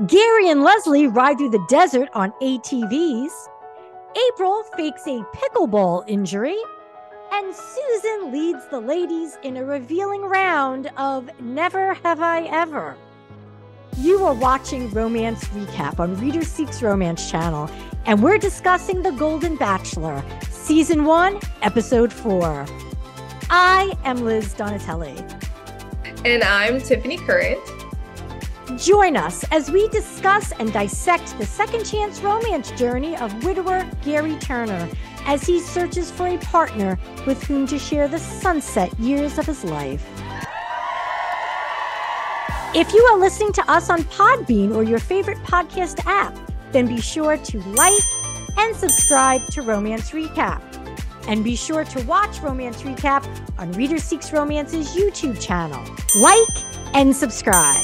Gerry and Leslie ride through the desert on ATVs. April fakes a pickleball injury. And Susan leads the ladies in a revealing round of Never Have I Ever. You are watching Romance Recap on Reader Seeks Romance channel, and we're discussing The Golden Bachelor, Season 1, Episode 4. I am Liz Donatelli. And I'm Tiffany Current. Join us as we discuss and dissect the second chance romance journey of widower Gerry Turner as he searches for a partner with whom to share the sunset years of his life. If you are listening to us on Podbean or your favorite podcast app, then be sure to like and subscribe to Romance Recap. And be sure to watch Romance Recap on Reader Seeks Romance's YouTube channel. Like and subscribe.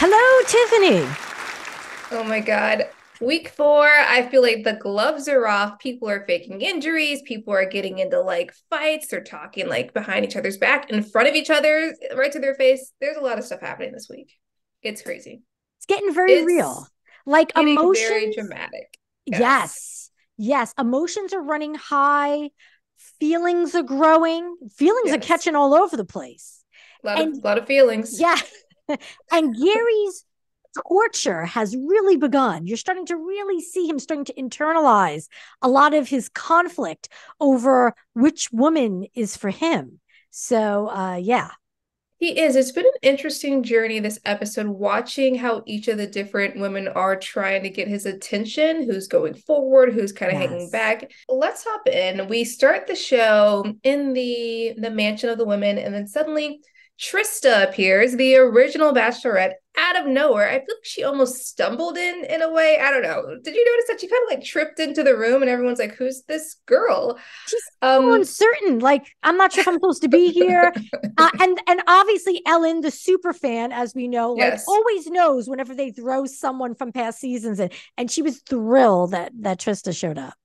Hello, Tiffany. Oh my God. Week 4, I feel like the gloves are off. People are faking injuries. People are getting into like fights. They're talking like behind each other's back, in front of each other, right to their face. There's a lot of stuff happening this week. It's crazy. It's getting very real. Like emotions. Very dramatic. Yes. Emotions are running high. Feelings are growing. Feelings are catching all over the place. A lot of feelings. Yeah. And Gerry's torture has really begun. You're starting to really see him starting to internalize a lot of his conflict over which woman is for him. So, yeah. He is. It's been an interesting journey this episode, watching how each of the different women are trying to get his attention, who's going forward, who's kind of hanging back. Let's hop in. We start the show in the mansion of the women, and then suddenly Trista appears, the original Bachelorette, out of nowhere. I feel like she almost stumbled in a way. I don't know. Did you notice that she kind of like tripped into the room and everyone's like, who's this girl? She's so uncertain. Like, I'm not sure if I'm supposed to be here. And obviously Ellen, the super fan, as we know, like always knows whenever they throw someone from past seasons in. And she was thrilled that Trista showed up.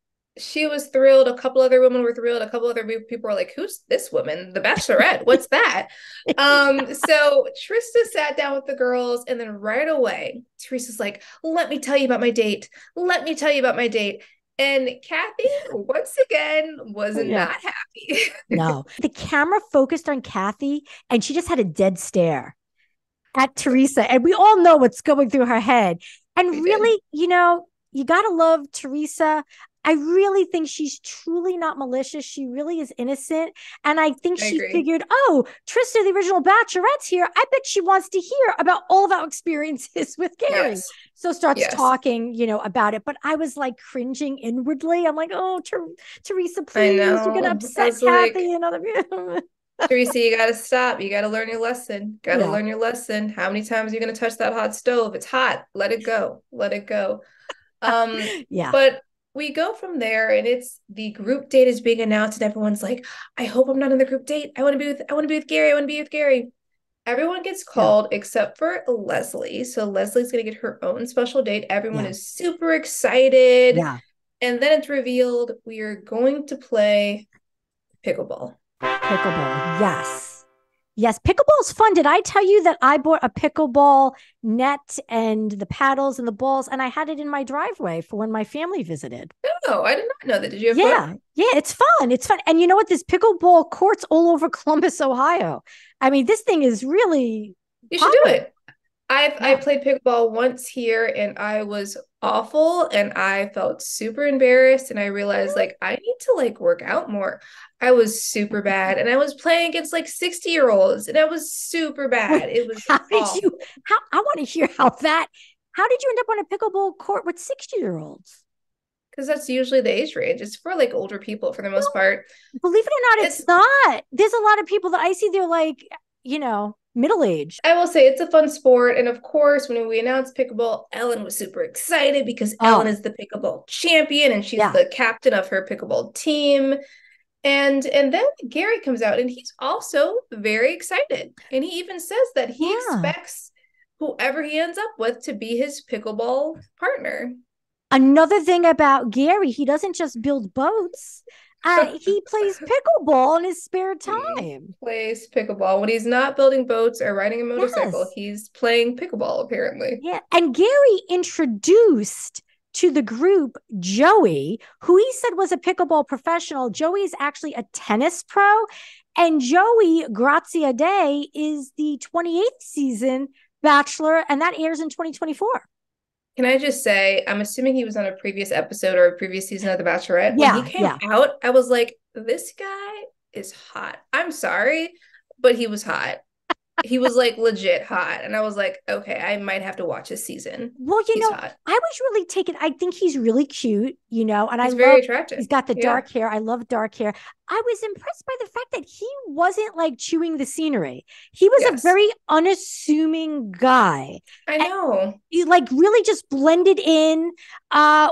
She was thrilled. A couple other women were thrilled. A couple other people were like, who's this woman? The Bachelorette. What's that? So Trista sat down with the girls, and then right away, Theresa's like, let me tell you about my date. Let me tell you about my date. And Kathy, once again, was not happy. No. The camera focused on Kathy, and she just had a dead stare at Theresa. And we all know what's going through her head. And really, you got to love Theresa. I really think she's truly not malicious. She really is innocent. And I think she figured, Trista, the original Bachelorette's here. I bet she wants to hear about all of our experiences with Gerry. Yes. So starts talking, about it. But I was like cringing inwardly. I'm like, Theresa, please, you're going to upset Kathy and other people. Theresa, you got to stop. You got to learn your lesson. Learn your lesson. How many times are you going to touch that hot stove? It's hot. Let it go. Let it go. But we go from there, and it's the group date is being announced, and everyone's like, I hope I'm not in the group date. I want to be with Gerry. I want to be with Gerry. Everyone gets called except for Leslie. So Leslie's going to get her own special date. Everyone is super excited. Yeah. And then it's revealed we are going to play pickleball. Pickleball. Yes, pickleball's fun. Did I tell you that I bought a pickleball net and the paddles and the balls, and I had it in my driveway for when my family visited? Oh, I did not know that. Did you have fun? Yeah, it's fun. It's fun. And you know what? There's pickleball courts all over Columbus, Ohio. I mean, this thing is really You should do it. I played pickleball once here, and I was awful, and I felt super embarrassed, and I realized I need to work out more. I was super bad, and I was playing against 60-year-olds, and I was super bad. It was I want to hear how did you end up on a pickleball court with 60-year-olds? Because that's usually the age range. It's for older people for the most part. Believe it or not, it's not. There's a lot of people that I see, they're middle-aged. I will say it's a fun sport. And of course, when we announced pickleball, Ellen was super excited because Ellen is the pickleball champion, and she's the captain of her pickleball team. And then Gerry comes out, and he's also very excited. And he even says that he expects whoever he ends up with to be his pickleball partner. Another thing about Gerry, he doesn't just build boats. He plays pickleball in his spare He time. plays pickleball. When he's not building boats or riding a motorcycle, Yes. he's playing pickleball, apparently. Yeah. And Gerry introduced to the group Joey, who he said was a pickleball professional. Joey is actually a tennis pro. And Joey Grazia Day is the 28th season Bachelor, and that airs in 2024. Can I just say, I'm assuming he was on a previous episode or a previous season of The Bachelorette. When he Yeah, came yeah. out, I was like, this guy is hot. I'm sorry, but he was hot. He was like legit hot. And I was like, okay, I might have to watch this season. Well, He's hot. I was really taken. I think he's really cute, and I He's love very attractive. he's got the Yeah. dark hair. I love dark hair. I was impressed by the fact that he wasn't like chewing the scenery. He was a Yes. very unassuming guy. I And know. he like really just blended in,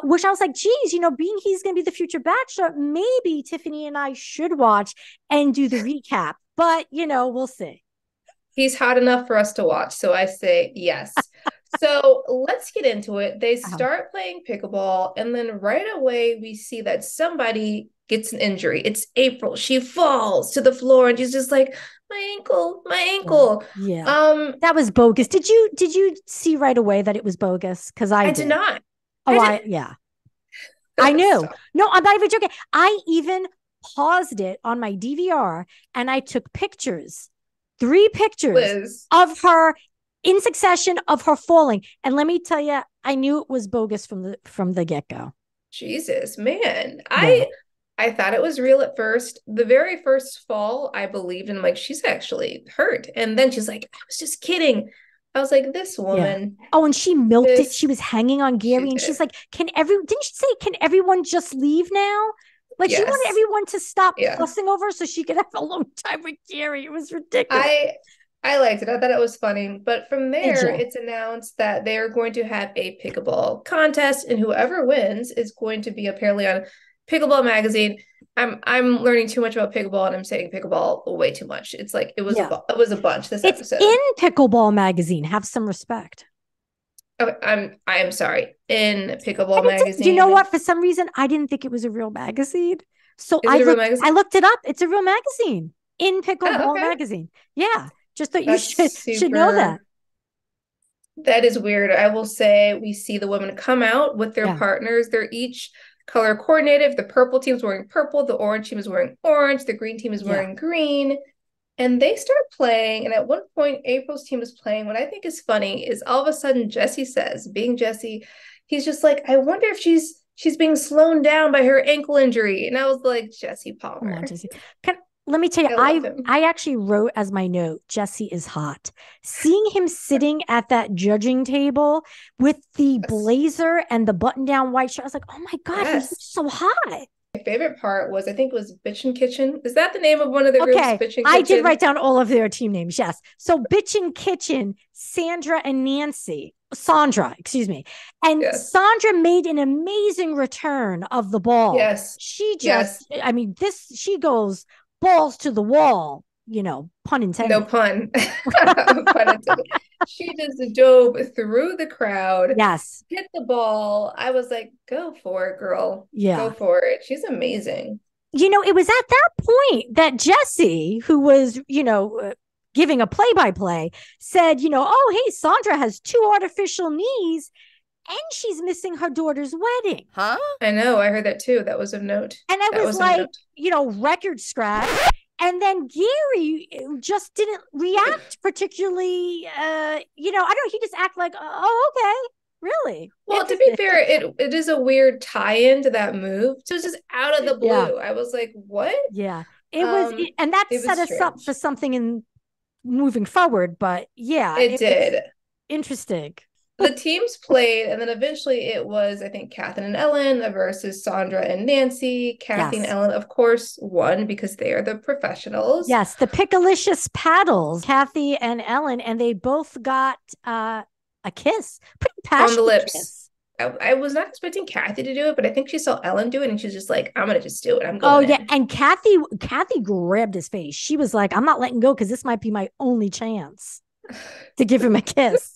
which I was like, geez, being he's going to be the future bachelor, maybe Tiffany and I should watch and do the recap. But, we'll see. He's hot enough for us to watch. So I say yes. So let's get into it. They Oh, start playing pickleball, and then right away we see that somebody gets an injury. It's April. She falls to the floor and she's just like, my ankle, my yeah. ankle. Yeah. Um, That was bogus. Did you see right away that it was bogus? Because I I did did. not. Oh, I did yeah. I knew. stop. No, I'm not even joking. I even paused it on my DVR and I took pictures, 3 pictures Liz. of her in succession of her falling. And let me tell you, I knew it was bogus from the get-go. Jesus, man. Yeah. I thought it was real at first. The very first fall, I believed, and I'm like, she's actually hurt. And then she's like, I was just kidding. I was like, this Yeah. woman, Oh, and she milked it. She this was hanging on she Gerry, and she's did. like, didn't she say, can everyone just leave now? Like she wanted Yes. everyone to stop Yeah. fussing over so she could have a long time with Gerry. It was ridiculous. I I liked it. I thought it was funny. But from Did there, you? it's announced that they are going to have a pickleball contest, and whoever wins is going to be apparently on Pickleball magazine. I'm learning too much about pickleball, and I'm saying pickleball way too much. It's like Yeah. it was a bunch this It's in episode. Pickleball magazine. Have some respect. Okay, I am sorry. In And Pickleball you know magazine, what? For some reason, I didn't think it was a real magazine. So is it a real I magazine? looked it up. It's a real magazine in Oh, Pickleball okay. magazine. Yeah. Just thought you That's should know that. super. That is weird. I will say we see the women come out with their Yeah. partners. They're each color coordinated. The purple team is wearing purple, the orange team is wearing orange, the green team is Yeah. wearing green. And they start playing. And at one point, April's team is playing. What I think is funny is all of a sudden Jesse says, being Jesse, he's just like, I wonder if she's being slowed down by her ankle injury. And I was like, Jesse Come on, Palmer. Jesse. Let me tell you, I love I him. I actually wrote as my note, Jesse is hot. Seeing him sitting at that judging table with the Yes. blazer and the button-down white shirt, I was like, oh my God, he's Yes. so hot. My favorite part was I think it was Bitchin' Kitchen. Is that the name of one of the groups? Okay, Bitchin' I did Kitchen? write down all of their team names. Yes. So Bitchin' Kitchen, Sandra and Nancy, Sandra, excuse me. And Yes. Sandra made an amazing return of the ball. Yes. She just, Yes. I mean, she goes balls to the wall, pun No intended. pun. Pun intended. She just dove through the crowd, Yes. hit the ball. I was like, go for it, girl. Go Yeah. for it. She's amazing. It was at that point that Jesse, who was, giving a play by play, said, oh, hey, Sandra has 2 artificial knees and she's missing her daughter's wedding. Huh? I know. I heard that too. That was of note. And I That was was of like, note. record scratch. And then Gerry just didn't react particularly. I don't know. He just acted like, oh, okay. Really? Well, to be fair, it is a weird tie-in to that move. It was just out of the Yeah. blue. I was like, what? Yeah. And that It set was us up strange. for something in moving forward. But yeah, It it's did. interesting. The teams played, and then eventually it was, I think, Catherine and Ellen versus Sandra and Nancy. Kathy and Yes. Ellen, of course, won because they are the professionals. Yes, the Pickalicious Paddles, Kathy and Ellen, and they both got a kiss, pretty On the passionate lips. kiss. I was not expecting Kathy to do it, but I think she saw Ellen do it, and she's just like, I'm gonna just do it. I'm Oh going yeah, in. and Kathy grabbed his face. She was like, "I'm not letting go because this might be my only chance to give him a kiss."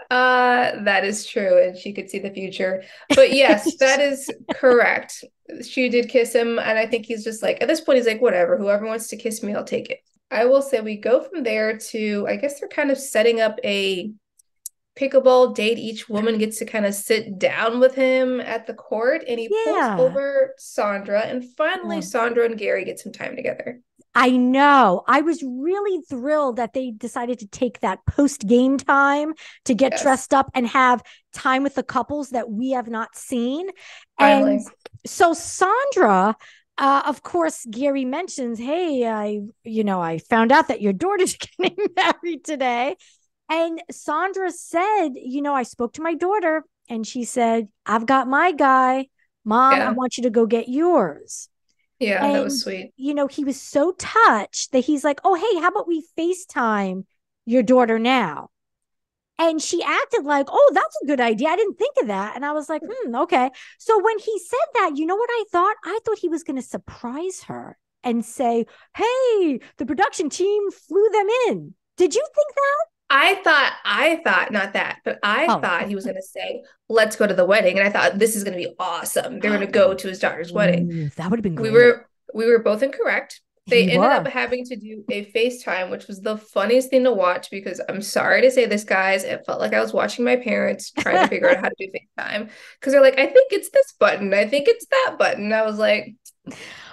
That is true, and she could see the future. But yes, that is correct. she did kiss him, and I think he's just like, at this point, he's like, whatever, whoever wants to kiss me, I'll take it. I will say we go from there to, I guess they're kind of setting up a pickleball date. Each woman gets to kind of sit down with him at the court, and he pulls Yeah. over Sandra, and finally Yeah. Sandra and Gerry get some time together. I know. I was really thrilled that they decided to take that post game time to get Yes, dressed up and have time with the couples that we have not seen. And finally. so Sandra, of course, Gerry mentions, "Hey, I found out that your daughter's getting married today." And Sandra said, "I spoke to my daughter and she said, I've got my guy. Mom, I Yeah, want you to go get yours." yeah, that was And, sweet. he was so touched that he's like, "Oh, hey, how about we FaceTime your daughter now?" And she acted like, "Oh, that's a good idea. I didn't think of that." And I was like, okay. So when he said that, you know what I thought? I thought he was going to surprise her and say, "Hey, the production team flew them in." Did you think that? I thought, not that, but I Oh, thought he was going to say, let's go to the wedding. And I thought, this is going to be awesome. They're going to go to his daughter's wedding. ooh, that would have been We great. were we were both incorrect. They We ended up were. having to do a FaceTime, which was the funniest thing to watch because I'm sorry to say this, guys. It felt like I was watching my parents trying to figure out how to do FaceTime because they're like, I think it's this button. I think it's that button. I was like,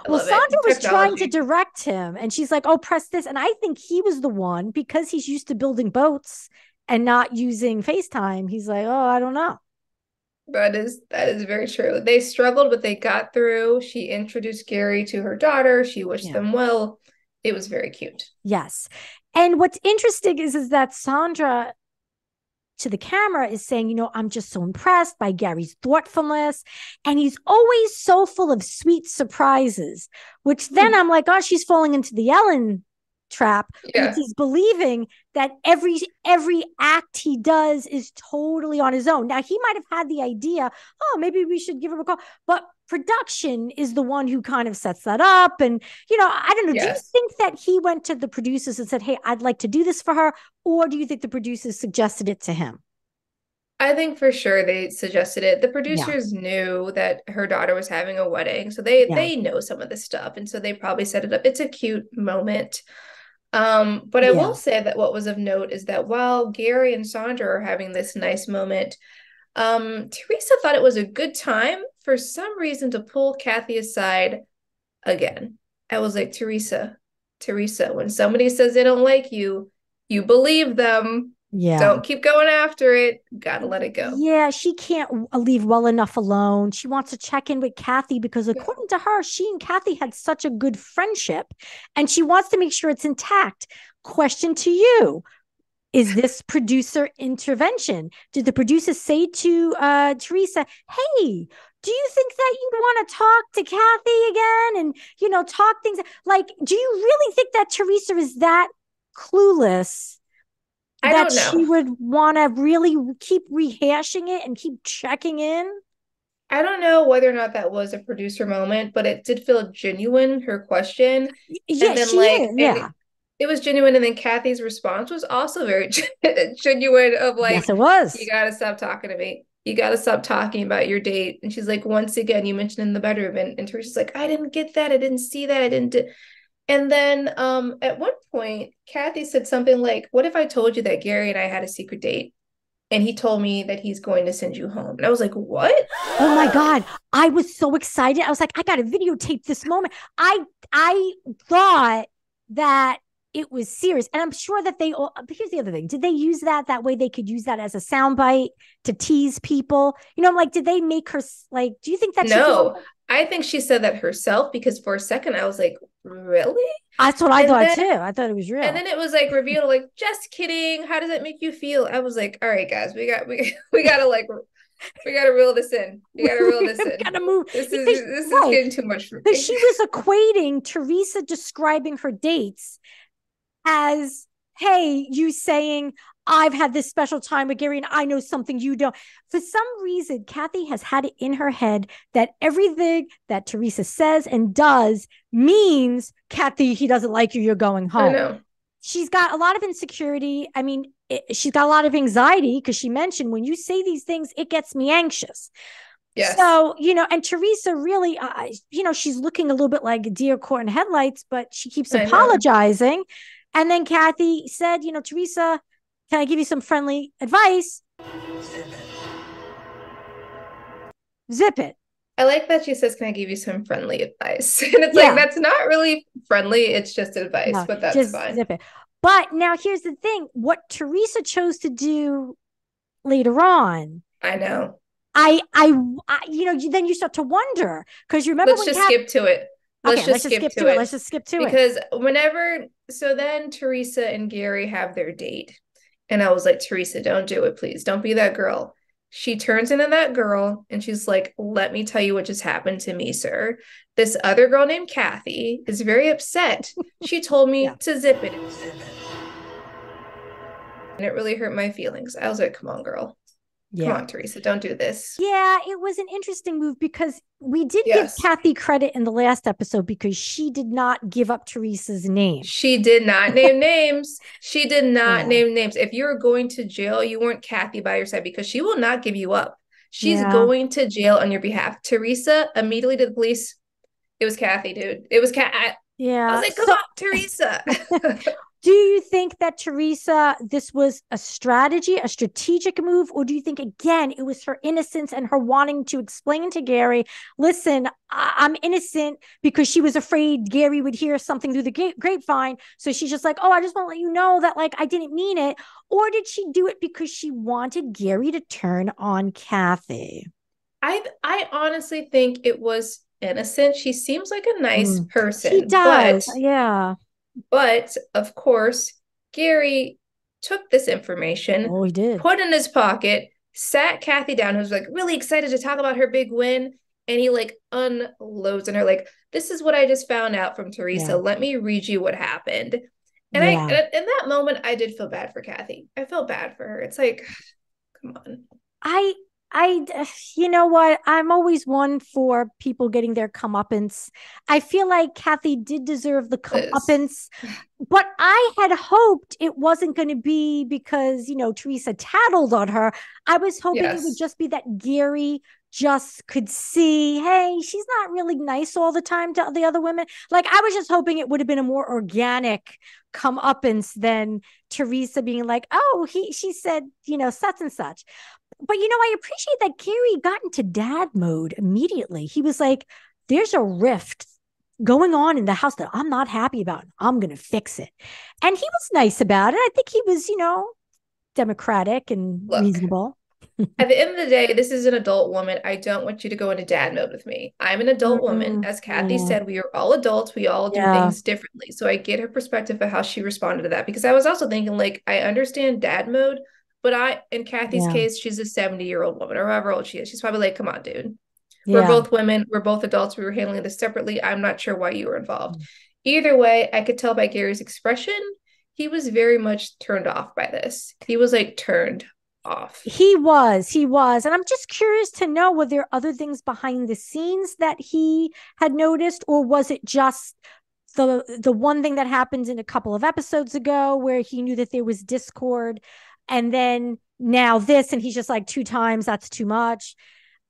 I Well, love Sandra it. was trying to Technology. direct him, and she's like, "Oh, press this." And I think he was the one because he's used to building boats and not using FaceTime. He's like, "Oh, I don't know." That is very true. They struggled, but they got through. She introduced Gerry to her daughter. She wished Yeah. them well. It was very cute. Yes. And what's interesting is that Sandra to the camera is saying, "I'm just so impressed by Gary's thoughtfulness. And he's always so full of sweet surprises," which then I'm like, "Oh, she's falling into the Ellen trap," which Yeah. is believing that every act he does is totally on his own. Now he might have had the idea, "Oh, maybe we should give him a call," but production is the one who kind of sets that up. And I don't know, do you Yes. think that he went to the producers and said, "Hey, I'd like to do this for her," or do you think the producers suggested it to him? I think for sure they suggested it. The Yeah. producers knew that her daughter was having a wedding, so they Yeah. they know some of the stuff, and so they probably set it up. It's a cute moment. But I will Yeah. say that what was of note is that while Gerry and Sandra are having this nice moment, Theresa thought it was a good time for some reason to pull Kathy aside again. I was like, Theresa, when somebody says they don't like you, you believe them. Yeah. Don't keep going after it. Gotta let it go. Yeah, she can't leave well enough alone. She wants to check in with Kathy because, No. according to her, she and Kathy had such a good friendship and she wants to make sure it's intact. Question to you: is this producer intervention? Did the producer say to Theresa, "Hey, do you think that you'd want to talk to Kathy again and, talk things like, do you really think that Theresa is that clueless I that don't know. she would want to really keep rehashing it and keep checking in?" I don't know whether or not that was a producer moment, but it did feel genuine, her question. Yeah, And then she is. and Yeah. it was genuine. And then Kathy's response was also very genuine of Yes, like, it you was. gotta stop talking to me. You gotta stop talking about your date. And she's like, once again, you mentioned in the bedroom. And Teresa's like, I didn't get that. I didn't see that. I didn't do. And then at one point, Kathy said something like, what if I told you that Gerry and I had a secret date? And he told me that he's going to send you home. And I was like, what? Oh my God. I was so excited. I was like, I got to videotape this moment. I thought that it was serious. And I'm sure that they all, here's the other thing. Did they use that way they could use that as a soundbite to tease people? I'm like, did they make her like, do you think that she just, No, I think she said that herself because for a second I was like, really? that's what I And thought then too. I thought it was and real. then it was like revealed, like, just kidding. How does that make you feel? I was like, all right, guys, we gotta like we gotta reel this in. We gotta reel this We've got in. to move because, This is right. getting too much for Because me. she was equating Theresa describing her dates as, "Hey, you saying I've had this special time with Gerry and I know something you don't." For some reason, Kathy has had it in her head that everything that Theresa says and does means, "Kathy, he doesn't like you. You're going I home." know. She's got a lot of insecurity. I mean, she's got a lot of anxiety because she mentioned, "When you say these things, it gets me anxious." Yes. So, and Theresa really, she's looking a little bit like a deer caught in headlights, but she keeps I know. apologizing. And then Kathy said, Theresa, can I give you some friendly advice? Zip it. I like that she says, "Can I give you some friendly advice?" And it's like, Yeah. that's not really friendly. It's just advice, No, but that's just fine. zip it. But now here's the thing, what Theresa chose to do later on, I know. then you start to wonder because you remember Let's when just Kat. skip to it. Let's Okay, let's just just skip skip to to it. it. Let's just skip to it. Because so then Theresa and Gerry have their date. And I was like, Theresa, don't do it, please. Don't be that girl. She turns into that girl and she's like, let me tell you what just happened to me, sir. This other girl named Kathy is very upset. She told Yeah. me to zip it. And it really hurt my feelings. I was like, come on, girl. Come Yeah. on, Theresa, don't do this. Yeah, it was an interesting move because we did give Yes. Kathy credit in the last episode because she did not give up Theresa's name. She did not name names. She did not Yeah. name names. If you were going to jail, you weren't Kathy by your side because she will not give you up. She's Yeah. going to jail on your behalf. Theresa immediately to the police. It was Kathy, dude. It was Kat. I was Yeah. like, come So on, Theresa. do you think that Theresa, this was a strategy, a strategic move, or do you think, again, it was her innocence and her wanting to explain to Gerry, listen, I'm innocent because she was afraid Gerry would hear something through the grapevine. So she's just like, oh, I just want to let you know that, like, I didn't mean it. Or did she do it because she wanted Gerry to turn on Kathy? I honestly think it was innocent. She seems like a nice She person, does. Yeah. but of course, Gerry took this information, Oh, he did. put it in his pocket, sat Kathy down, who's like really excited to talk about her big win, and he like unloads on her like, "This is what I just found out from Theresa. Yeah. Let me read you what happened." And Yeah. in that moment, I did feel bad for Kathy. I felt bad for her. It's like, come on. I I you know what? I'm always one for people getting their comeuppance. I feel like Kathy did deserve the Liz. comeuppance, but I had hoped it wasn't going to be because, Theresa tattled on her. I was hoping it would Yes. just be that Gerry just could see, hey, she's not really nice all the time to the other women. Like, I was just hoping it would have been a more organic comeuppance than Theresa being like, oh, she said, such and such. But I appreciate that Gerry got into dad mode immediately. He was like, there's a rift going on in the house that I'm not happy about. I'm going to fix it. And he was nice about it. I think he was, democratic and Look, reasonable. at the end of the day, this is an adult woman. I don't want you to go into dad mode with me. I'm an adult woman. As Kathy Yeah. said, we are all adults. We all do Yeah. things differently. So I get her perspective of how she responded to that because I was also thinking, like, I understand dad mode, but in Kathy's Yeah. case, she's a 70-year-old woman or however old she is. She's probably like, come on, dude. We're Yeah. both women. We're both adults. We were handling this separately. I'm not sure why you were involved. Either way, I could tell by Gerry's expression, he was very much turned off by this. He was like turned off. He was. And I'm just curious to know, were there other things behind the scenes that he had noticed, or was it just the one thing that happened in a couple of episodes ago where he knew that there was discord, and then now this, and he's just like, two times, that's too much.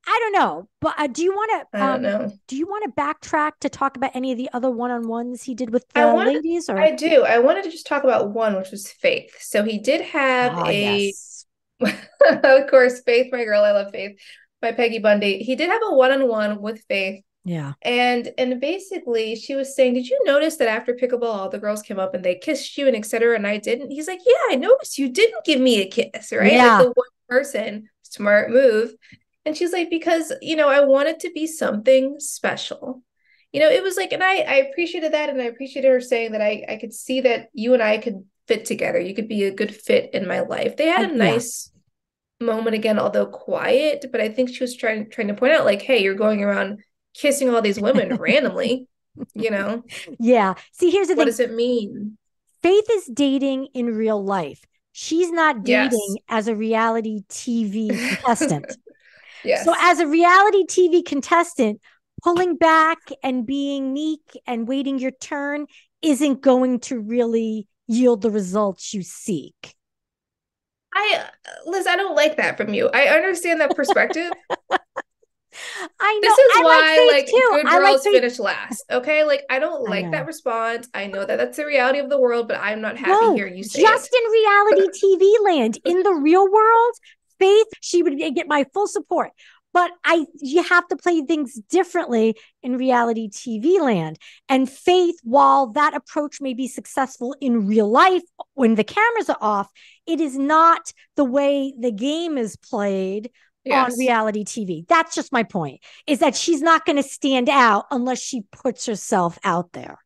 I don't know. But I don't know. do you want to backtrack to talk about any of the other one-on-ones he did with I the wanted, ladies, or? I do. I wanted to just talk about one, which was Faith. So he did have Ah, yes. of course, Faith, my girl. I love Faith, my Peggy Bundy. He did have a one-on-one with Faith. Yeah. And basically she was saying, did you notice that after pickleball, all the girls came up and they kissed you and etc. And I didn't? He's like, yeah, I noticed you didn't give me a kiss, right? Like Yeah. the one person, smart move. And she's like, because, I want it to be something special. It was like, and I appreciated that. And I appreciated her saying that I could see that you and I could fit together. You could be a good fit in my life. They had a Yeah. nice moment again, although quiet, but I think she was trying to point out, like, hey, you're going around kissing all these women randomly, you know, Yeah. See, here's the what thing. does it mean? Faith is dating in real life. She's not Yes. dating as a reality TV contestant. So, Yes. as a reality TV contestant, pulling back and being meek and waiting your turn isn't going to really yield the results you seek. Liz, I don't like that from you. I understand that perspective, I know. This is I like why, Faith like, too. good I like girls Faith. finish last. Okay. Like, I don't I like that know. response. I know that that's the reality of the world, but I'm not happy No, hearing you say it. just in reality TV land. In the real world, Faith, she would get my full support. But you have to play things differently in reality TV land. And Faith, while that approach may be successful in real life when the cameras are off, it is not the way the game is played on Yes. reality TV. That's just my point, is that she's not going to stand out unless she puts herself out there.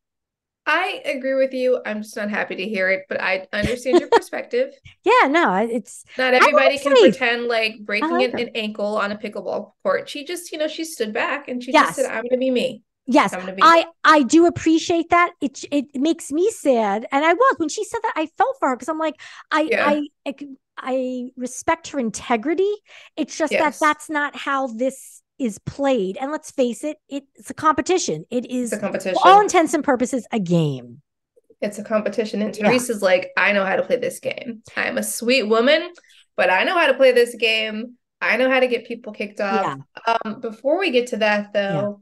I agree with you. I'm just not happy to hear it, but I understand your perspective. Yeah, no, it's, Not I everybody can like Faith. pretend like I breaking like her. an ankle on a pickleball court. She just, she stood back and she just said, Yes. I'm going to be me. Yes, I'm going to be I me. I do appreciate that. It makes me sad, and I was when she said that I felt for her because I'm like I Yeah. I I respect her integrity. It's just that Yes. that's not how this is played. And let's face it, it's a competition. It It's a is, for all competition. intents and purposes, a game. It's a competition. And Yeah, Teresa's like, I know how to play this game. I'm a sweet woman, but I know how to play this game. I know how to get people kicked off. yeah, Before we get to that, yeah. though,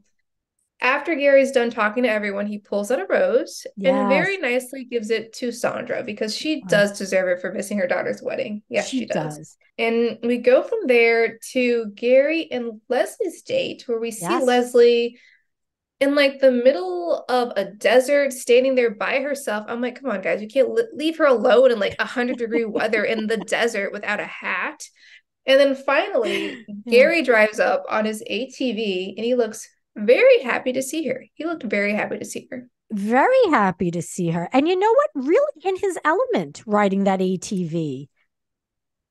after Gary's done talking to everyone, he pulls out a rose and very Yes, nicely gives it to Sandra because she does deserve it for missing her daughter's wedding. Yes, she she does. does. And we go from there to Gary and Leslie's date, where we see Yes. Leslie in like the middle of a desert, standing there by herself. I'm like, come on, guys, you can't leave her alone in like 100-degree weather in the desert without a hat. And then finally, Yeah. Gary drives up on his ATV and he looks very happy to see her. He looked very happy to see her. Very happy to see her. And you know what? Really in his element riding that ATV.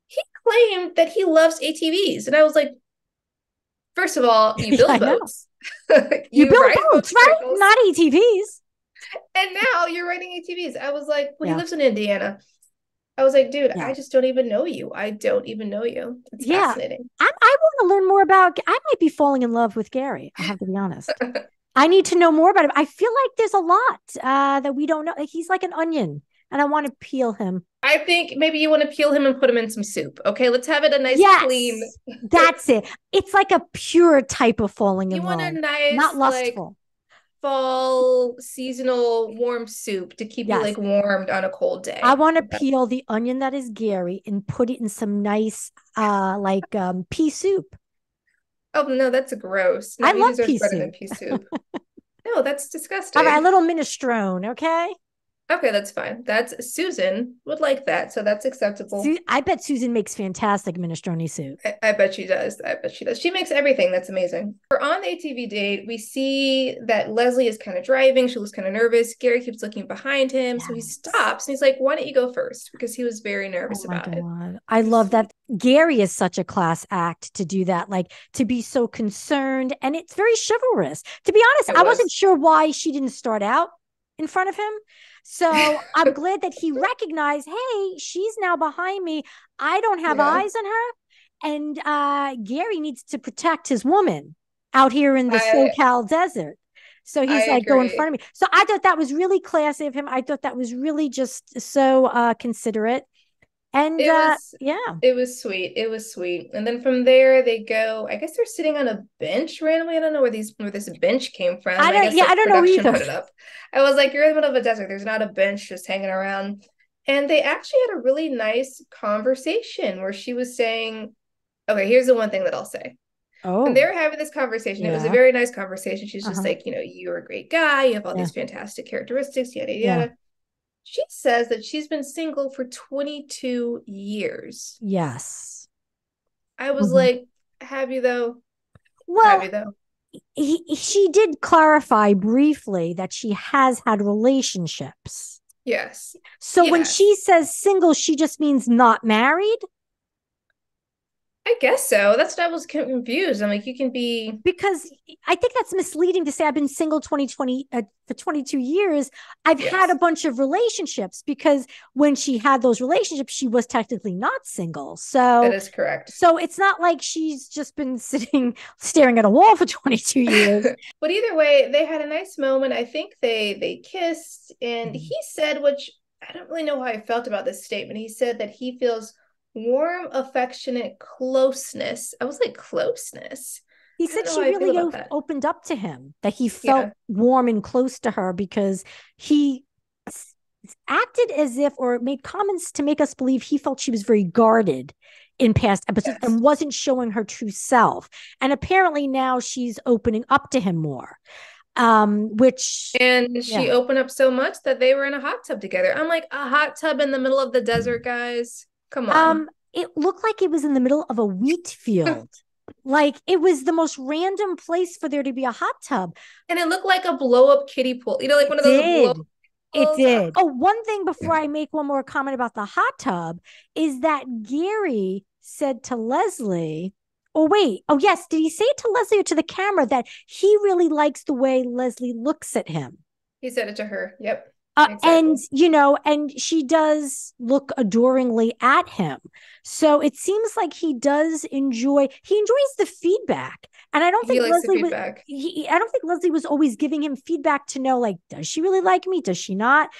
He claimed that he loves ATVs. And I was like, first of all, you Yeah, build I know. boats, You you build ride boats, right? motorcycles, Not ATVs. and now you're riding ATVs. I was like, well, he Yeah. lives in Indiana. I was like, dude, I Yeah. just don't even know you. I don't even know you. It's Yeah. fascinating. I want to learn more about, I might be falling in love with Gary. I have to be honest. I need to know more about him. I feel like there's a lot that we don't know. He's like an onion, and I want to peel him. I think maybe you want to peel him and put him in some soup. Okay, let's have it a nice clean. Yes, that's it. It's like a pure type of falling You in want a love, not nice like lustful. fall seasonal warm soup to keep you Yes. like warmed on a cold I day. want to peel the onion that is Gary and put it in some nice pea soup. Oh no, that's gross. I No, he love deserves pea better than soup. pea soup. No, that's All right, a disgusting. little minestrone, okay? Okay, that's fine. That's Susan would like that, so that's acceptable. I bet Susan makes fantastic minestrone soup. I bet she does. I bet she does. She makes everything. That's amazing. We're on the ATV date. We see that Leslie is kind of driving. She looks kind of nervous. Gary keeps looking behind him. So he Yes. stops and he's like, why don't you go first? Because he was very Oh nervous my about it. God. I It was love sweet. that. Gary is such a class act to do that, like to be so concerned. And it's very chivalrous. To be honest, It I wasn't was. sure why she didn't start out in front of him. So I'm glad that he recognized, hey, she's now behind me. I don't have Yeah. eyes on her. And Gary needs to protect his woman out here in the I SoCal desert. So I he's like, go in front agree. of me. So I thought that was really classy of him. I thought that was really just so considerate. And It was yeah, it was sweet. It was sweet. And then from there they go, I guess they're sitting on a bench randomly. I don't know where this bench came from. I guess I like don't know production either. put it up. I was like, you're in the middle of a desert. There's not a bench just hanging around. And they actually had a really nice conversation where she was saying, okay, here's the one thing that I'll say. When they Oh, were having this conversation, it was a yeah. very nice conversation. She's just Uh-huh. like, you're a great guy. You have all Yeah. these fantastic characteristics, yada, Yeah. yada. She says that she's been single for 22 years. Yes. I was Mhm. like, have you though? Have Well, you though? she did clarify briefly that she has had relationships. Yes. So when she Yes. says single, she just means not married I guess so. That's what I was confused. I'm like, you can be, because I think that's misleading to say I've been single 2020 for 22 years. I've had a yes, bunch of relationships because when she had those relationships, she was technically not single. So that is correct. it's not like she's just been sitting staring at a wall for 22 years. But either way, they had a nice moment. I think they kissed, and Mhm. he said, which I don't really know how I felt about this statement. He said that he feels warm, affectionate closeness. I was like, closeness. He I don't said know how she I feel really about that. opened up to him, that he felt Yeah. warm and close to her because he acted as if, or made comments to make us believe he felt she was very guarded in past episodes Yes. and wasn't showing her true self. And apparently now she's opening up to him more. Which, And she yeah. opened up so much that they were in a hot tub together. I'm like, a hot tub in the middle of the desert, guys. Come on. It looked like it was in the middle of a wheat field. Like it was the most random place for there to be a hot tub. And it looked like a blow up kiddie pool. You know, like It one of those blow up did. It pools. did. Oh, one thing before I make one more comment about the hot tub is that Gerry said to Leslie, oh, wait. Oh, yes. Did he say it to Leslie or to the camera that he really likes the way Leslie looks at him? He said it to her. Yep. And, Exactly. and she does look adoringly at him. So it seems like he enjoys the feedback. And I don't He think likes the feedback. I don't think Leslie was always giving him feedback to know, like, does she really like me? Does she not?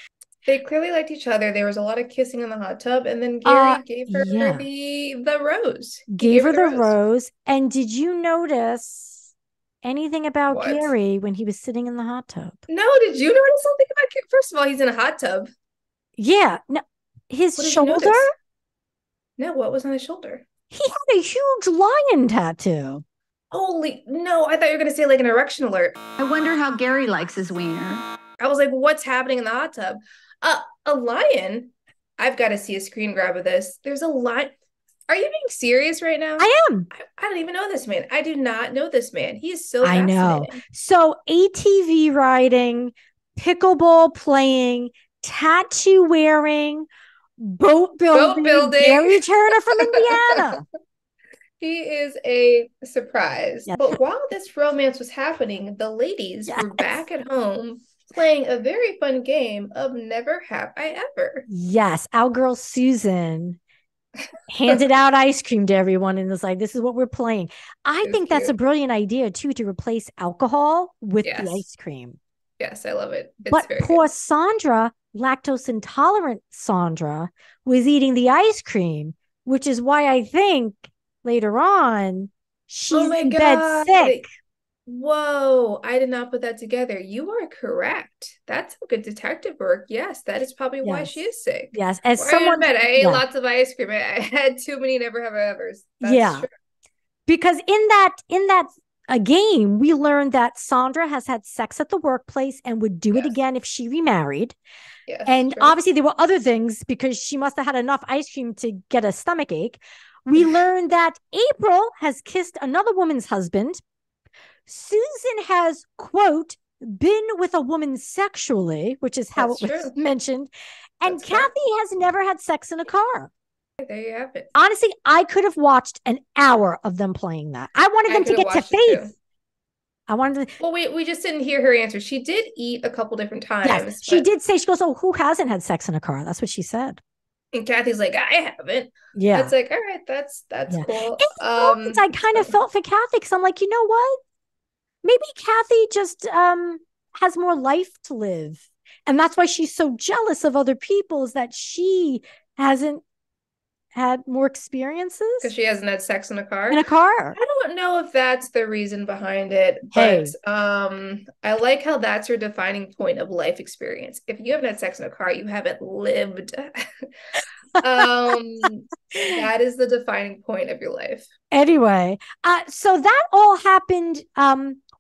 They clearly liked each other. There was a lot of kissing in the hot tub, and then Uh, Gerry gave her yeah, the rose. He gave gave her her the the rose. rose. And did you notice anything about What? Gerry when he was sitting in the hot tub? No, did you notice something about Gerry? First of all, he's in a hot tub. Yeah, no, his What did you shoulder, notice? No, what was on his shoulder? he had a huge lion tattoo. Holy no, I thought you were gonna say like an erection alert. I wonder how Gerry likes his wiener. I was like, what's happening in the hot tub? A lion. I've got to see a screen grab of this. There's a lion. Are you being serious right now? I am. I don't even know this man. I do not know this man. He is so I know. fascinating. So ATV riding, pickleball playing, tattoo wearing, boat Boat building, building. Gary Turner from Indiana. He is a surprise. Yeah. But while this romance was happening, the ladies Yes. were back at home playing a very fun game of Never Have I Ever. Yes. Our girl Susan handed out ice cream to everyone and was like, this is what we're playing. I It was think that's a cute. brilliant idea too, to replace alcohol with the Yes. ice cream. Yes, I love it. It's But very poor good. Sandra, lactose intolerant Sandra, was eating the ice cream, which is why I think later on Oh she's my in bed God. sick. Whoa, I did not put that together. You are correct. That's some good detective work. Yes, that is probably why she Yes. is sick. Yes. As Well, I someone, admit, I ate yeah. lots of ice cream. I had too many Never Have I Evers. That's Yeah. true. Because in that a game, we learned that Sandra has had sex at the workplace and would do it Yes. again if she remarried. Yes, And true. obviously, there were other things because she must have had enough ice cream to get a stomach ache. We learned that April has kissed another woman's husband. Susan has, quote, been with a woman sexually, which is how That's it was true. mentioned. And That's correct. Kathy has never had sex in a car. There you have it. Honestly, I could have watched an hour of them playing that. I wanted I them to could have get to watched it too. Faith. I wanted to. Well, we just didn't hear her answer. She did eat a couple different Yes, times, she but did say, she goes, oh, who hasn't had sex in a car? That's what she said. and Kathy's like, I haven't. Yeah. It's like, all right, that's Yeah. cool. In the moment, I It's kind of funny. felt for Kathy because I'm like, you know what? Maybe Kathy just has more life to live. And that's why she's so jealous of other people, is that she hasn't had more experiences Because she hasn't had sex in a in car. a car. I don't know if that's the reason behind it, but Hey, I like how that's your defining point of life experience. If you haven't had sex in a car, you haven't lived. That is the defining point of your life. anyway, so that all happened.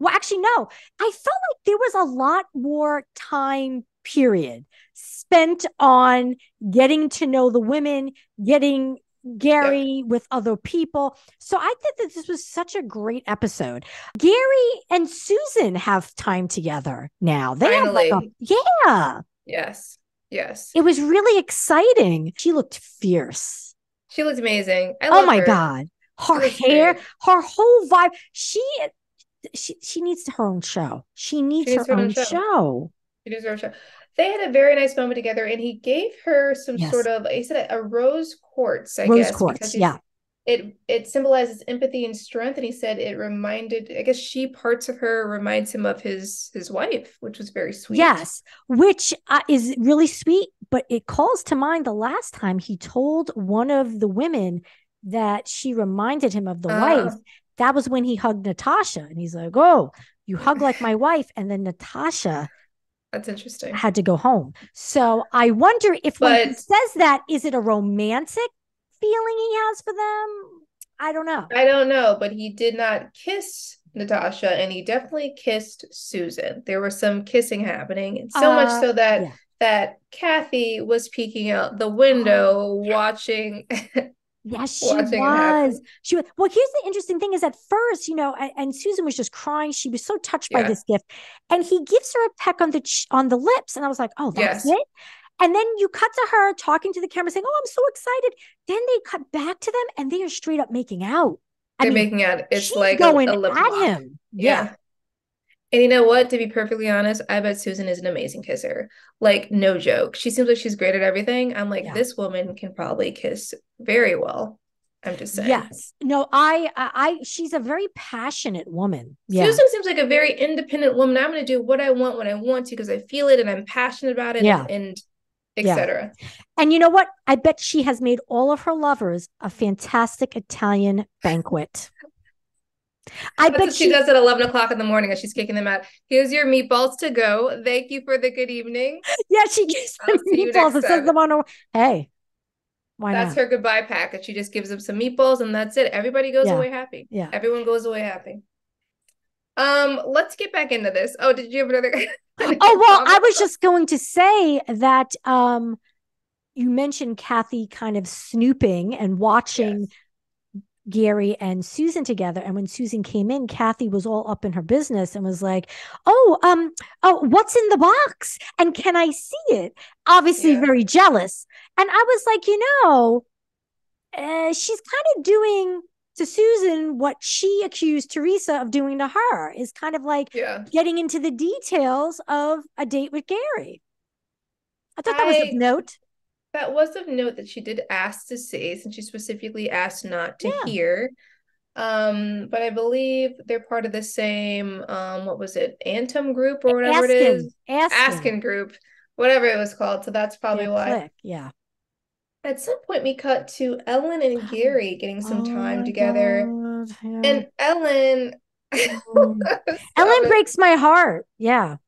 Well, actually, no, I felt like there was a lot more time period spent on getting to know the women, getting Yep. Gerry with other people. So I think that this was such a great episode. Gerry and Susan have time together now. They have like Finally. yeah. Yes. Yes. It was really exciting. She looked fierce. She looked amazing. I Oh love my her. God. Her She looks hair, great. her whole vibe. She needs her own show. She She needs needs her her own own show. show. She deserves her. They had a very nice moment together, and he gave her some Yes. sort of, he said a rose quartz, I Rose guess, because quartz. he's Yeah. it symbolizes empathy and strength. And he said it reminded, I guess she parts of her reminds him of his wife, which was very sweet. Yes. Which is really sweet, but it calls to mind the last time he told one of the women that she reminded him of the wife, that was when he hugged Natasha. And he's like, oh, you hug like my wife. And then Natasha that's interesting. had to go home. So I wonder if when he says that, is it a romantic feeling he has for them? I don't know. I don't know, but he did not kiss Natasha, and he definitely kissed Susan. There was some kissing happening, and so much so that that Kathy was peeking out the window watching. Yes, she was. She was. Well, here's the interesting thing: is at first, and Susan was just crying. She was so touched by this gift, and he gives her a peck on the lips, and I was like, "Oh, that's it." And then you cut to her talking to the camera, saying, "Oh, I'm so excited." Then they cut back to them, and they are straight up making out. They're making out. It's she's like going a lip at lock. him. Yeah. And you know what? To be perfectly honest, I bet Susan is an amazing kisser. Like, no joke. She seems like she's great at everything. I'm like, this woman can probably kiss very well. I'm just saying. Yes. No, she's a very passionate woman. Susan seems like a very independent woman. I'm going to do what I want when I want to because I feel it and I'm passionate about it and etc. And you know what? I bet she has made all of her lovers a fantastic Italian banquet. I bet she does at 11 o'clock in the morning as she's kicking them out. Here's your meatballs to go. Thank you for the good evening. Yeah, she gives them meatballs and sends them on her. Hey, why not? That's her goodbye package. She just gives them some meatballs and that's it. Everybody goes away happy. Yeah. Everyone goes away happy. Let's get back into this. Oh, did you have another? I was just going to say that you mentioned Kathy kind of snooping and watching Gerry and Susan together. And when Susan came in, Kathy was all up in her business and was like, oh, what's in the box? And can I see it? Obviously very jealous. And I was like, she's kind of doing to Susan what she accused Theresa of doing to her, is kind of like getting into the details of a date with Gerry. I thought that was of note. That was of note that she did ask to see, since she specifically asked not to hear. But I believe they're part of the same, what was it, Antum group or whatever it is? Askin group, whatever it was called. So that's probably why. Yeah. At some point, we cut to Ellen and Gerry getting some time together. And Ellen... Ellen breaks my heart. Yeah.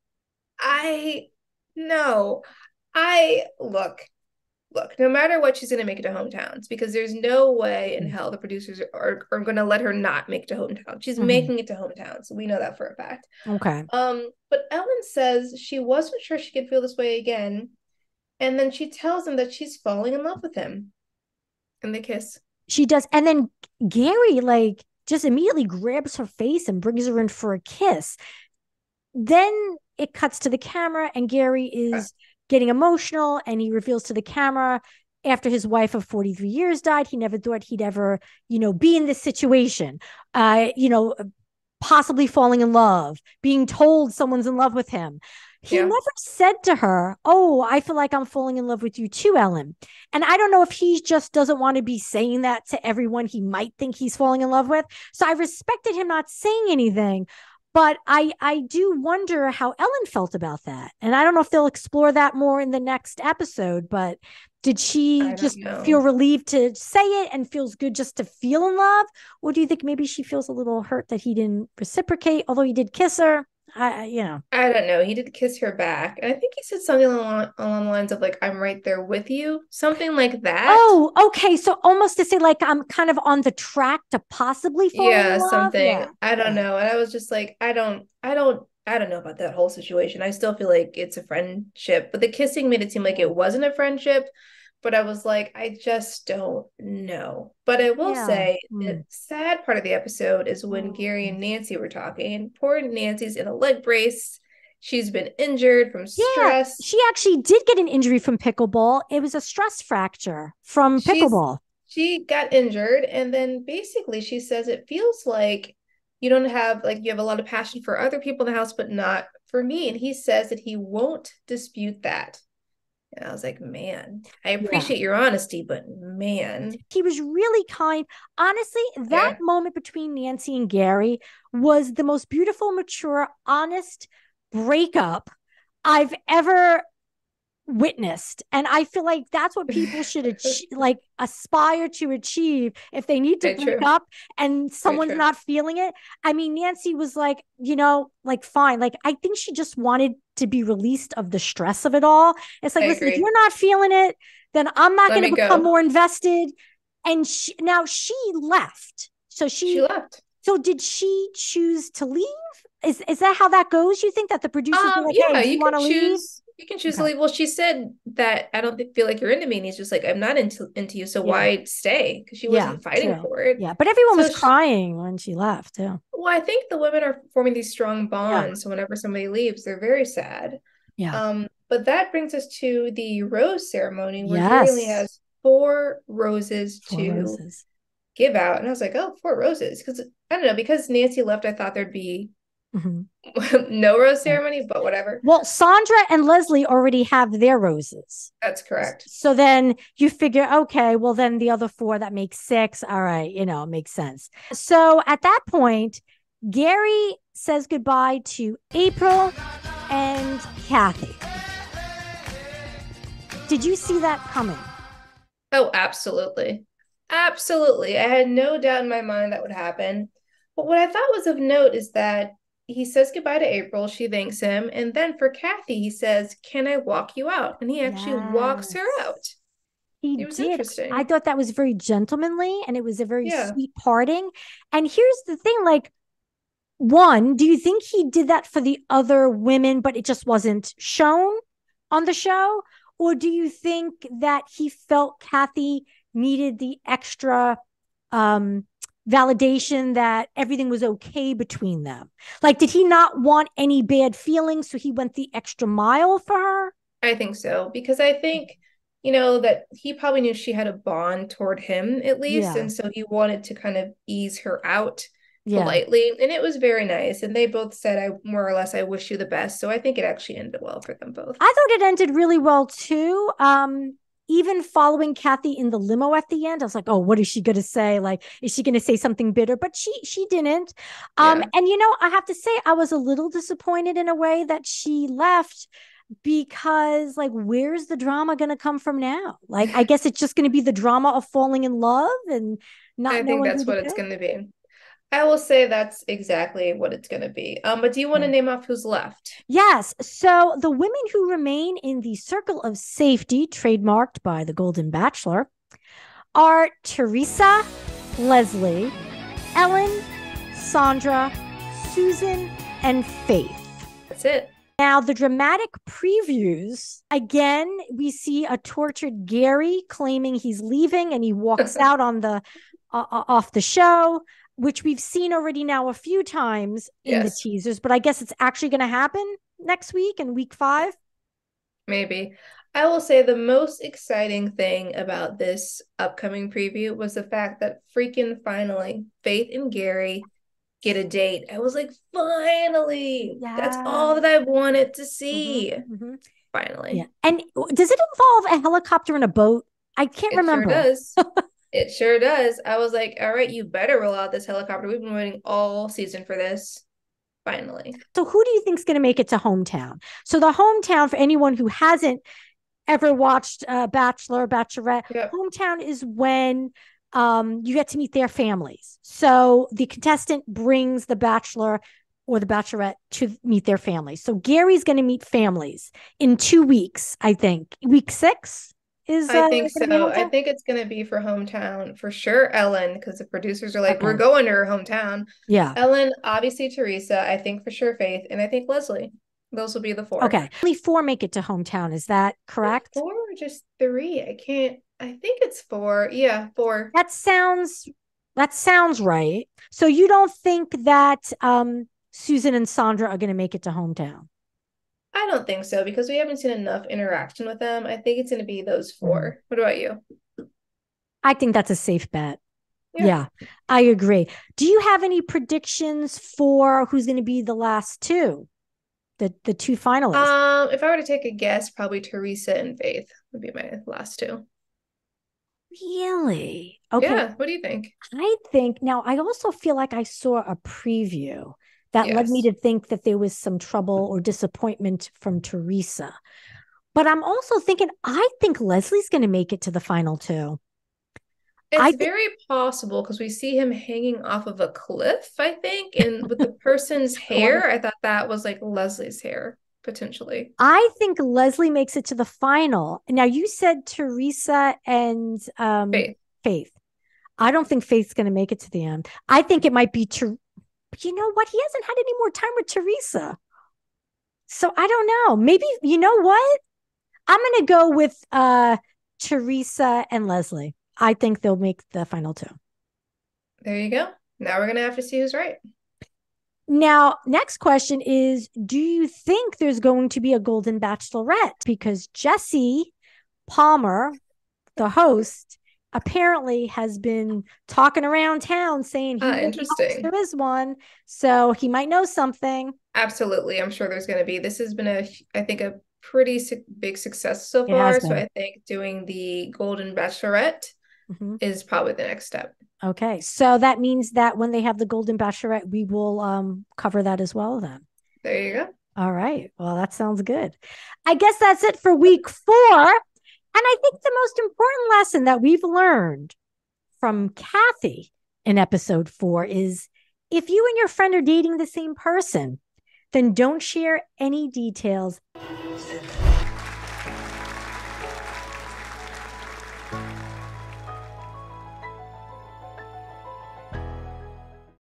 Look, no matter what, she's going to make it to hometowns because there's no way in hell the producers are going to let her not make it to hometown. She's making it to hometowns. We know that for a fact. Okay. But Ellen says she wasn't sure she could feel this way again. And then she tells him that she's falling in love with him. And they kiss. She does. And then Gerry, just immediately grabs her face and brings her in for a kiss. Then it cuts to the camera and Gerry is getting emotional, and he reveals to the camera after his wife of 43 years died, he never thought he'd ever, be in this situation, possibly falling in love, being told someone's in love with him. He never said to her, oh, I feel like I'm falling in love with you too, Ellen. And I don't know if he just doesn't want to be saying that to everyone he might think he's falling in love with. So I respected him not saying anything. But I do wonder how Ellen felt about that. And I don't know if they'll explore that more in the next episode, but did she just feel relieved to say it and feels good just to feel in love? Or do you think maybe she feels a little hurt that he didn't reciprocate, although he did kiss her? I don't know. He did kiss her back. And I think he said something along the lines of I'm right there with you. Something like that. Oh, okay. So almost to say I'm kind of on the track to possibly fall in love. Something. Yeah. I don't know. And I was just like, I don't know about that whole situation. I still feel like it's a friendship. But the kissing made it seem like it wasn't a friendship. But I was like, I just don't know. But I will say the sad part of the episode is when Gerry and Nancy were talking. And poor Nancy's in a leg brace. She's been injured from stress. She actually did get an injury from pickleball. It was a stress fracture from pickleball. She got injured. And then basically she says it feels like you don't have, you have a lot of passion for other people in the house, but not for me. And he says that he won't dispute that. And I was like, man, I appreciate your honesty, but man. He was really kind. Honestly, that moment between Nancy and Gerry was the most beautiful, mature, honest breakup I've ever witnessed. And I feel like that's what people should like aspire to achieve if they need to Very break true. up and Very someone's true. not feeling it. I mean, Nancy was like, like fine. Like I think she just wanted to be released of the stress of it all. It's like, I listen, if agree. you're not feeling it, then I'm not Let going me to become go. more invested. And now she left. She left. So did she choose to leave? Is that how that goes? You think that the producers were like, hey, Yeah, do you want to leave? you can choose to Okay. leave. Well, she said that I don't feel like you're into me. And he's just like, I'm not into you, so Yeah. why stay? Because she Yeah, wasn't fighting true. for it. Yeah, but everyone So was crying when she left too. well, I think the women are forming these strong Yeah. bonds. So whenever somebody leaves, they're very sad. Yeah. But that brings us to the rose ceremony where Gerry only Yes. has 4 roses Four to roses. give out. And I was like, oh, 4 roses. Because I don't know, because Nancy left, I thought there'd be no rose Right. ceremony, but whatever. Well, Sandra and Leslie already have their roses. That's correct. So then you figure, okay, well, then the other four, that makes six. All right, it makes sense. So at that point, Gerry says goodbye to April and Kathy. Did you see that coming? Oh, absolutely. Absolutely. I had no doubt in my mind that would happen. But what I thought was of note is that he says goodbye to April. She thanks him. And then for Kathy, he says, can I walk you out? And he actually walks her Yes. out. He It was did. I interesting. thought that was very gentlemanly and it was a very Yeah. sweet parting. And here's the thing, like, one, do you think he did that for the other women, but it just wasn't shown on the show? Or do you think that he felt Kathy needed the extra validation that everything was okay between them? Like, did he not want any bad feelings? So he went the extra mile for her? I think so. Because I think, that he probably knew she had a bond toward him at least. Yeah. And so he wanted to kind of ease her out Yeah. politely. And it was very nice. And they both said, I more or less, I wish you the best. So I think it actually ended well for them both. I thought it ended really well too. Even following Kathy in the limo at the end, I was like, oh, what is she gonna say? Like, is she gonna say something bitter? But she didn't. Yeah. And I have to say, I was a little disappointed in a way that she left because like where's the drama going to come from now? Like I guess it's just going to be the drama of falling in love and not I think knowing who that's to what it's pick. going to be. I will say that's exactly what it's going to be. But do you want to name off who's left? Yes. So the women who remain in the circle of safety, trademarked by the Golden Bachelor, are Theresa, Leslie, Ellen, Sandra, Susan, and Faith. That's it. Now, the dramatic previews, again, we see a tortured Gerry claiming he's leaving and he walks out on the off the show, which we've seen already now a few times in the teasers, but I guess it's actually going to happen next week in week 5. Maybe. I will say the most exciting thing about this upcoming preview was the fact that freaking finally Faith and Gerry get a date. I was like, finally, that's all that I wanted to see. Finally. Yeah. And does it involve a helicopter and a boat? I can't remember. It sure does. It sure does. I was like, all right, you better roll out this helicopter. We've been waiting all season for this. Finally. So who do you think is going to make it to hometown? So the hometown, for anyone who hasn't ever watched Bachelor, Bachelorette, hometown is when you get to meet their families. So the contestant brings the Bachelor or the Bachelorette to meet their families. So Gary's going to meet families in 2 weeks, I think. Week 6 is I think so. I think it's going to be for hometown for sure. Ellen, because the producers are like, we're going to her hometown. Yeah. Ellen, obviously Theresa, I think for sure Faith, and I think Leslie. Those will be the 4. Okay. Only 4 make it to hometown. Is that correct? 4 or just 3? I think it's 4. Yeah, 4. That sounds right. So you don't think that Susan and Sandra are going to make it to hometown? I don't think so because we haven't seen enough interaction with them. I think it's going to be those 4. What about you? I think that's a safe bet. Yeah, I agree. Do you have any predictions for who's going to be the last 2? The 2 finalists? If I were to take a guess, probably Theresa and Faith would be my last 2. Really? Okay. Yeah, what do you think? I think now I also feel like I saw a preview that led me to think that there was some trouble or disappointment from Theresa. But I'm also thinking, I think Leslie's going to make it to the final two. It's very possible because we see him hanging off of a cliff, I think. And with the person's hair, I thought that was like Leslie's hair, potentially. I think Leslie makes it to the final. Now, you said Theresa and Faith. I don't think Faith's going to make it to the end. I think it might be you know what? He hasn't had any more time with Theresa. So I don't know. Maybe, you know what? I'm going to go with Theresa and Leslie. I think they'll make the final two. There you go. Now we're going to have to see who's right. Now, next question is, do you think there's going to be a Golden Bachelorette? Because Jesse Palmer, the host, apparently has been talking around town saying he interesting. There is one, so he might know something. Absolutely. I'm sure there's going to be. This has been I think a pretty big success so far. So I think doing the Golden Bachelorette is probably the next step. Okay. So that means that when they have the Golden Bachelorette, we will cover that as well then. There you go. All right. Well, that sounds good. I guess that's it for week 4. And I think the most important lesson that we've learned from Kathy in episode 4 is if you and your friend are dating the same person, then don't share any details.